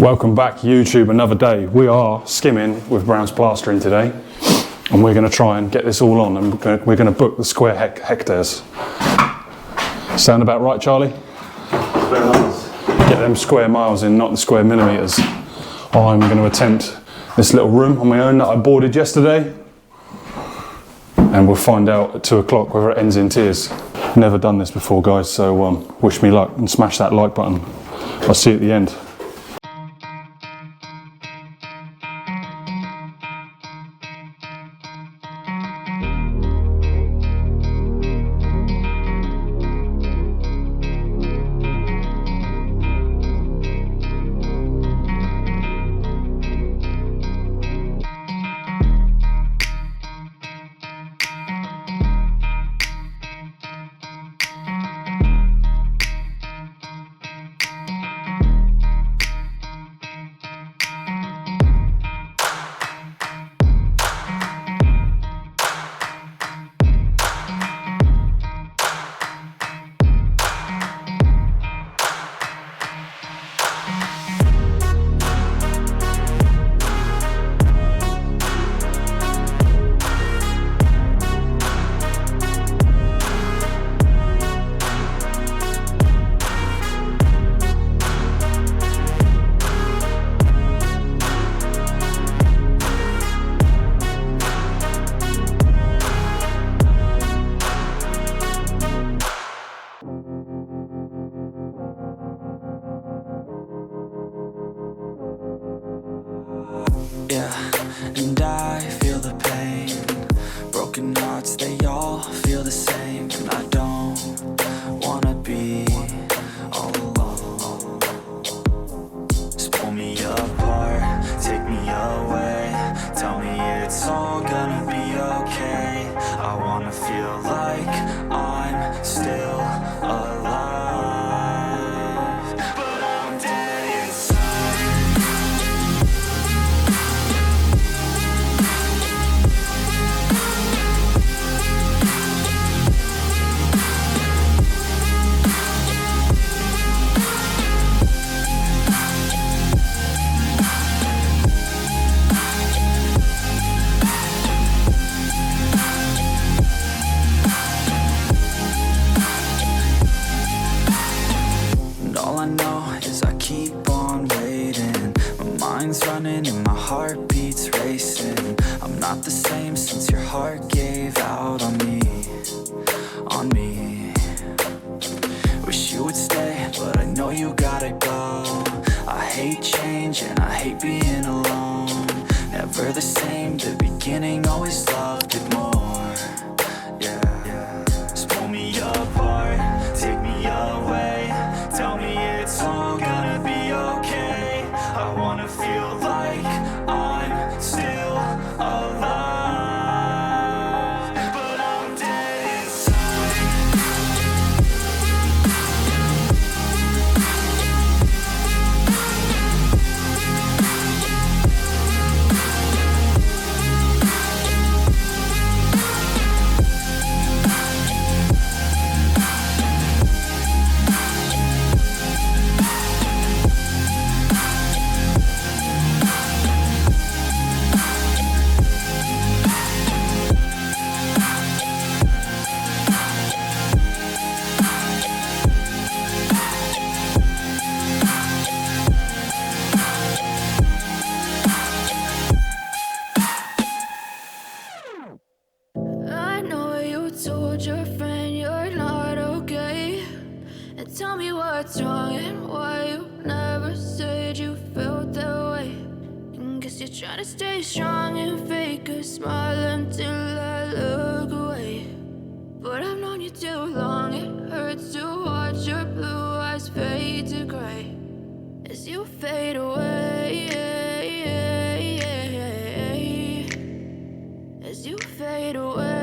Welcome back YouTube, another day. We are skimming with Browns Plastering today, and we're going to try and get this all on, and we're going to book the square hectares. Sound about right, Charlie? Square miles. Get them square miles in, not the square millimetres. I'm going to attempt this little room on my own that I boarded yesterday, and we'll find out at 2 o'clock whether it ends in tears. Never done this before, guys, so wish me luck and smash that like button. I'll see you at the end. Yeah, and I feel the pain. Broken hearts, they all feel the same. And I don't wanna be all alone. Just pull me apart, take me away. Tell me it's all gonna be okay. I wanna feel like I'm still alive. Running and my heart beats racing. I'm not the same since your heart gave out on me, on me. Wish you would stay, but I know you gotta go. I hate change and I hate being alone. Never the same, the beginning always loved it more. Yeah, just pull me apart, take me away. Tell me it's all gonna be okay. I wanna feel like I'm still alive, but I'm dead inside. Told your friend you're not okay, and tell me what's wrong and why you never said you felt that way. And guess you're trying to stay strong and fake a smile until I look away. But I've known you too long, it hurts to watch your blue eyes fade to gray as you fade away, as you fade away.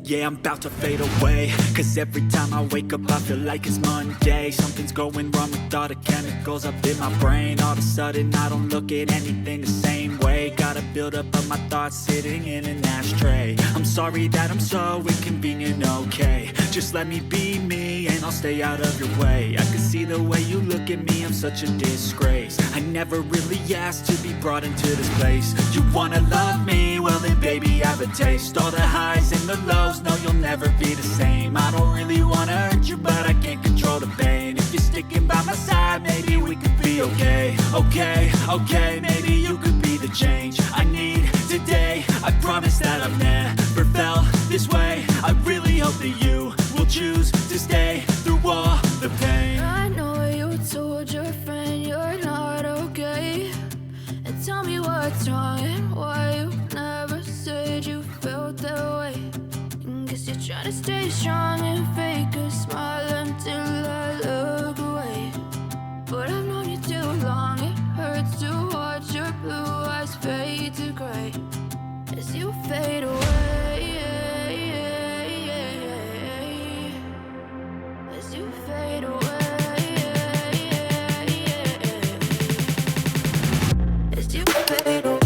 Yeah, I'm about to fade away, cause every time I wake up I feel like it's Monday. Something's going wrong with all the chemicals up in my brain. All of a sudden I don't look at anything the same way. Got a buildup of my thoughts sitting in an ashtray. I'm sorry that I'm so inconvenient, okay. Just let me be me and I'll stay out of your way. I can see the way you look at me, I'm such a disgrace. I never really asked to be brought into this place. You wanna love me? Well then baby, I have a taste. All the highs and the lows, no you'll never be the same. I don't really wanna hurt you, but I can't control the pain. If you're sticking by my side, maybe we could be okay. Okay, maybe you could be the change I need today. I promise that I've never felt this way. I really hope that you will choose to stay through all the pain. I know you told your friend you're not okay, and tell me what's wrong and why you never said you felt that way. And guess you're trying to stay strong and fake a smile until I look away. But I've known you too long, it hurts to watch your blue eyes fade to gray as you fade away. As you fade away. As you fade away.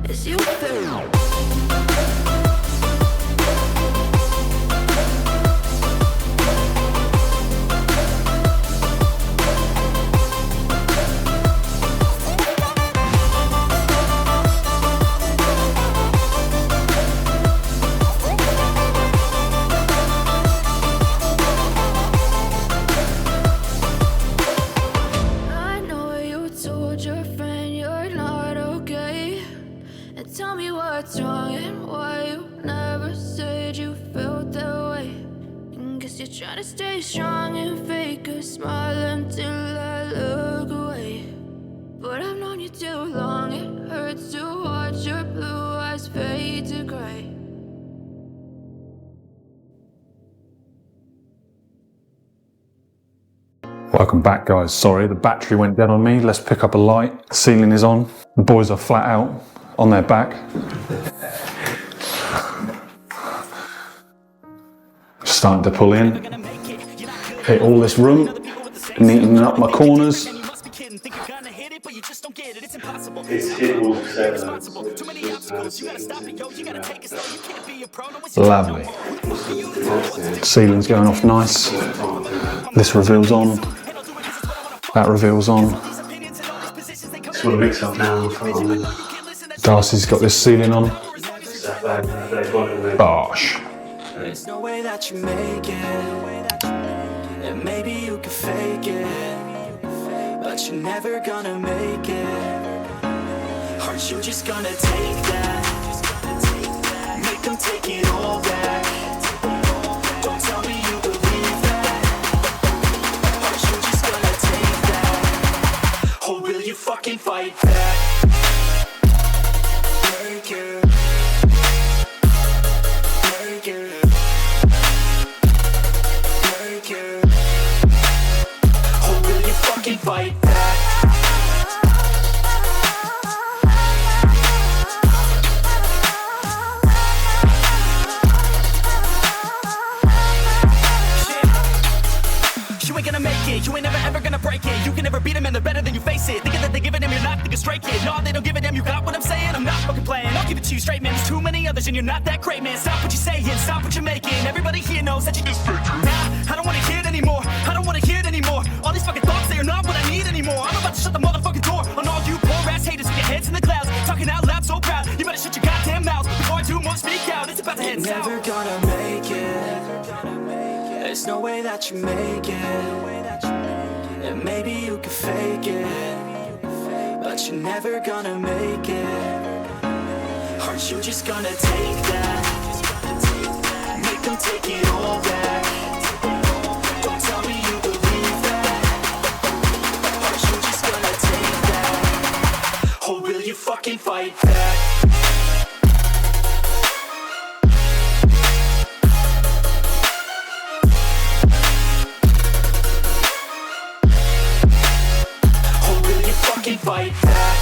As you fade away. Welcome back guys, sorry the battery went dead on me. Let's pick up a light, the ceiling is on. The boys are flat out on their back. Starting to pull in. Hit all this room, neatening up my corners. It's hit all Lovely. Ceiling's going off nice. This reveals on. That reveals on. Just want to mix up now. Darcy's got this ceiling on. Bosh. There's no way that you make it, and maybe you can fake it, but you're never gonna make it. Aren't you just gonna take that? Make them take it all back. Don't tell me you believe that. Aren't you just gonna take that? Or will you fucking fight back? Take it. Take it. Take it. Or will you fucking fight back? You ain't never ever gonna break it. You can never beat them and they're better than you face it. Thinking that they're giving them, you're not, think it's man, I'll give it to you straight, man. There's too many others and you're not that great, man. Stop what you're saying, stop what you're making. Everybody here knows that you just fake it. Nah, I don't wanna hear it anymore, I don't wanna hear it anymore. All these fucking thoughts, they are not what I need anymore. I'm about to shut the motherfucking door on all you poor ass haters with your heads in the clouds, talking out loud so proud. You better shut your goddamn mouth before I do more speak out. It's about to head south. Never gonna make it. There's no way that you make it. And maybe you can fake it, but you're never gonna make it. Aren't you just gonna take that? Make them take it all back. Don't tell me you believe that. Aren't you just gonna take that? Or will you fucking fight back? Fight back.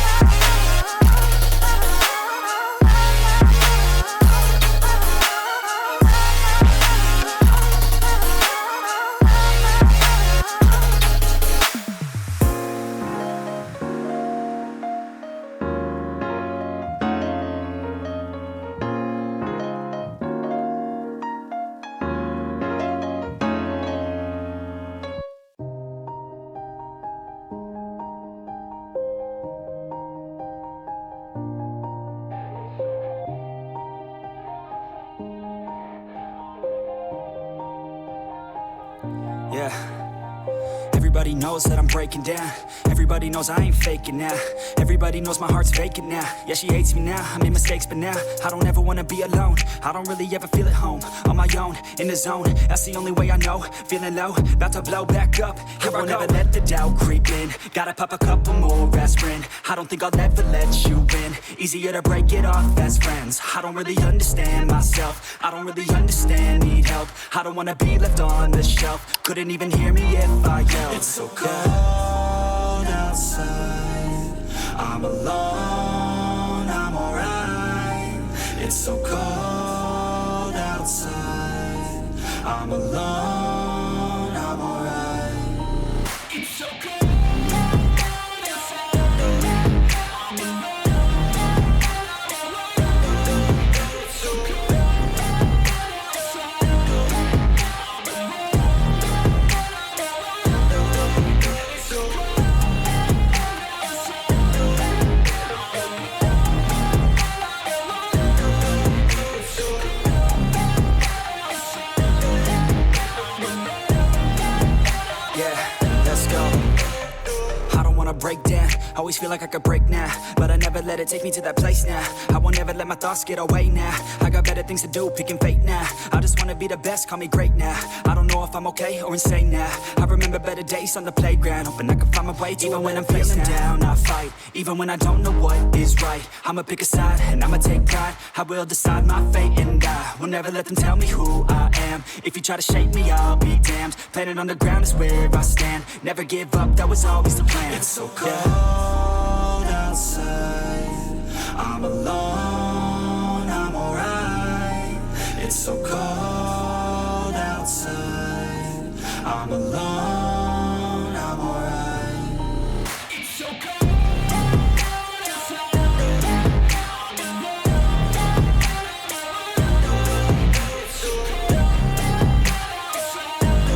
Yeah. Everybody knows that I'm breaking down. Everybody knows I ain't faking now. Everybody knows my heart's vacant now. Yeah, she hates me now, I made mistakes but now I don't ever wanna be alone. I don't really ever feel at home. On my own, in the zone, that's the only way I know. Feeling low, about to blow back up. Here I won't ever let the doubt creep in. Gotta pop a couple more aspirin. I don't think I'll ever let you in. Easier to break it off best friends. I don't really understand myself. I don't really understand, need help. I don't wanna be left on the shelf. Couldn't even hear me if I yelled. It's so cold outside, I'm alone, I'm alright. It's so cold outside, I'm alone, I'm alright. It's so cold outside, I'm alone, it's so cold outside, I'm alone. Break down, always feel like I could break now, but I never let it take me to that place now. I won't ever let my thoughts get away now. I got better things to do, picking fate now. I just wanna be the best, call me great now. I don't know if I'm okay or insane now. I remember better days on the playground, hoping I can find my way to even when I'm feeling down, I fight. Even when I don't know what is right, I'ma pick a side and I'ma take pride. I will decide my fate and I will never let them tell me who I am. If you try to shake me, I'll be damned. Planet on the ground is where I stand. Never give up, that was always the plan. It's so cold outside, I'm alone, I'm alright. It's so cold outside, I'm alone, I'm alright. It's so cold outside, I'm alone, it's so cold outside, I'm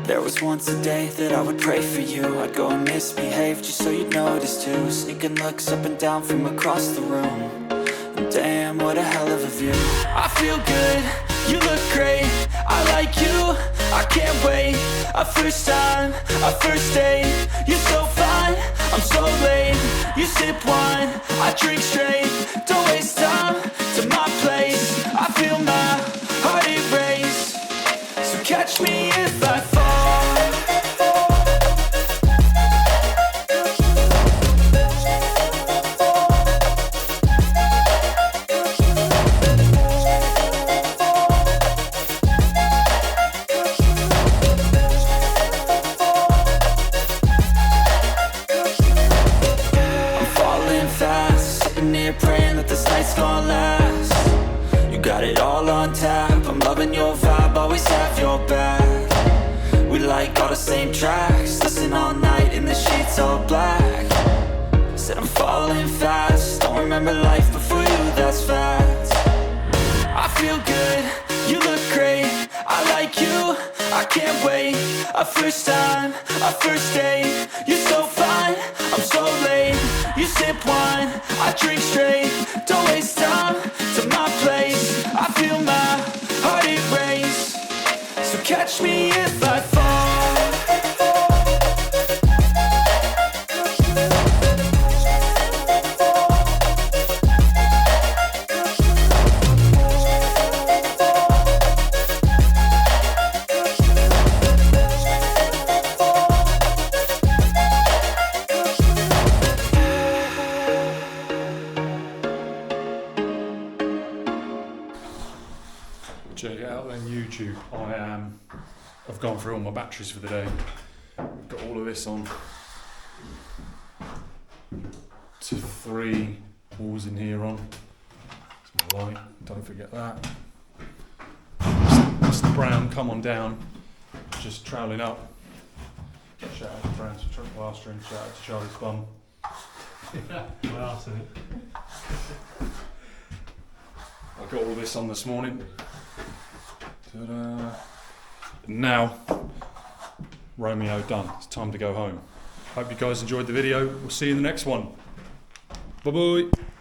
There was once a day that I would pray for you. I'd go and misbehave just so you'd notice too. Sneaking looks up and down from across the room. And damn, what a hell of a view. I feel good, You look great, I like you, I can't wait. A first time, a first date. You're so fine, I'm so late. You sip wine, I drink straight. Don't waste time to my place. I feel my heart erase. So catch me if I fall. Praying that this night's gonna last. You got it all on tap. I'm loving your vibe, always have your back. We like all the same tracks. Listen all night in the sheets all black. Said I'm falling fast. Don't remember life before you, that's fact. I feel good, you look great. I like you, I can't wait. A first time, a first date. You're so fine, I'm so late. You sip wine, I drink straight. Don't waste time to my place. I feel my heart erase. So catch me if I fall. Check it out on YouTube. I've gone through all my batteries for the day. We've got all of this on to 3 walls in here on. It's my light, don't forget that. Mr. Brown, come on down, just troweling up. Shout out to Browns Plastering, shout out to Charlie's bum. I got all this on this morning. Ta-da. Now, Romeo done. It's time to go home. Hope you guys enjoyed the video. We'll see you in the next one. Bye bye.